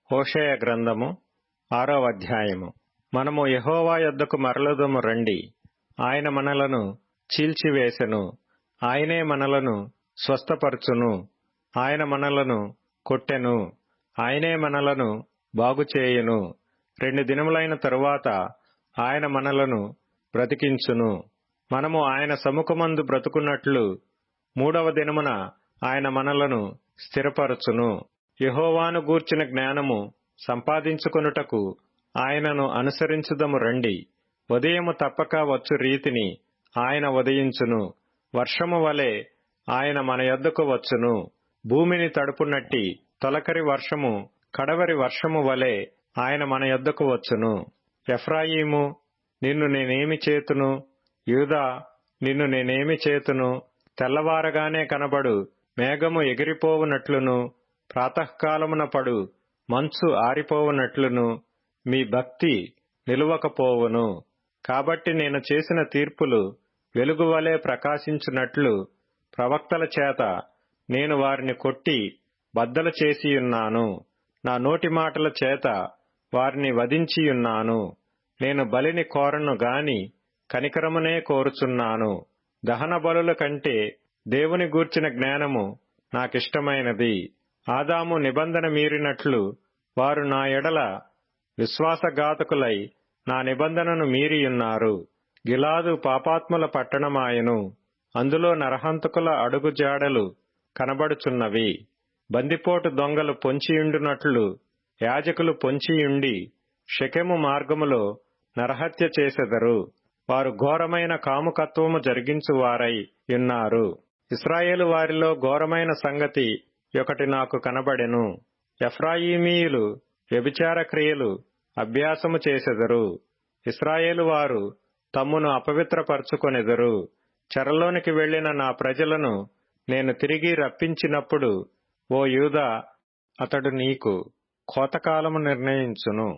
హోషేయ గ్రంథము 6వ అధ్యాయము. మనము యెహోవా యొద్దకు మరలుదము రండి. ఆయన మనలను చీల్చివేసెను. ఆయనే మనలను స్వస్థపరచును. ఆయన మనలను కొట్టెను. ఆయనే మనలను బాగుచేయును. 2 దినములైన తరువాత ఆయన మనలను బ్రతికించును. మనము ఆయన సముఖమందు బ్రతుకున్నట్లు 3వ దినమున ఆయన మనలను స్థిరపరచును. యెహోవాను గూర్చిన జ్ఞానము సంపాదించుకొనుటకు ఆయనను అనుసరించుదము రండి. ఉదయము తప్పక వచ్చు రీతిని ఆయన ఉదయించును. వర్షము వలె ఆయన మన యొద్దకు వచ్చును. భూమిని తడుపునట్టి తొలకరి వర్షము కడవరి వర్షము వలె ఆయన మన యొద్దకు వచ్చును. ఎఫ్రాయిము, నిన్ను నేనేమి చేతును? యూదా, నిన్ను నేనేమి చేతును? తెల్లవారగానే కనబడు మేఘము ఎగిరిపోవునట్లును, ప్రాతఃకాలమున పడు మంచు ఆరిపోవునట్లును మీ భక్తి నిలువకపోవును. కాబట్టి నేను చేసిన తీర్పులు వెలుగువలే ప్రకాశించునట్లు ప్రవక్తల చేత నేను వారిని కొట్టి బద్దలు చేసియున్నాను. నా నోటి మాటల చేత వారిని వధించియున్నాను. నేను బలిని కోరను గాని కనికరమునే కోరుచున్నాను. దహన బలుల కంటే దేవుని గూర్చిన జ్ఞానము నాకిష్టమైనది. ఆదాము నిబంధన మీరినట్లు వారు నా ఎడల విశ్వాసఘాతకులై నా నిబంధనను మీరియున్నారు. గిలాదు పాపాత్ముల పట్టణమాయెను. అందులో నరహంతకుల అడుగుజాడలు కనబడుచున్నవి. బందిపోటు దొంగలు పొంచియుండునట్లు యాజకులు పొంచియుండి షెకెము మార్గములో నరహత్య చేసెదరు. వారు ఘోరమైన కాముకత్వము జరిగించువారై యున్నారు. ఇశ్రాయేలు వారిలో ఘోరమైన సంగతి ఒకటి నాకు కనబడెను. ఎఫ్రాయిమీయులు వ్యభిచార క్రియలు అభ్యాసము చేసెదరు. ఇశ్రాయేలు వారు తమ్మును అపవిత్రపరచుకొనెదరు. చెరలోనికి వెళ్లిన నా ప్రజలను నేను తిరిగి రప్పించినప్పుడు, ఓ యూదా, అతడు నీకు కోతకాలము నిర్ణయించును.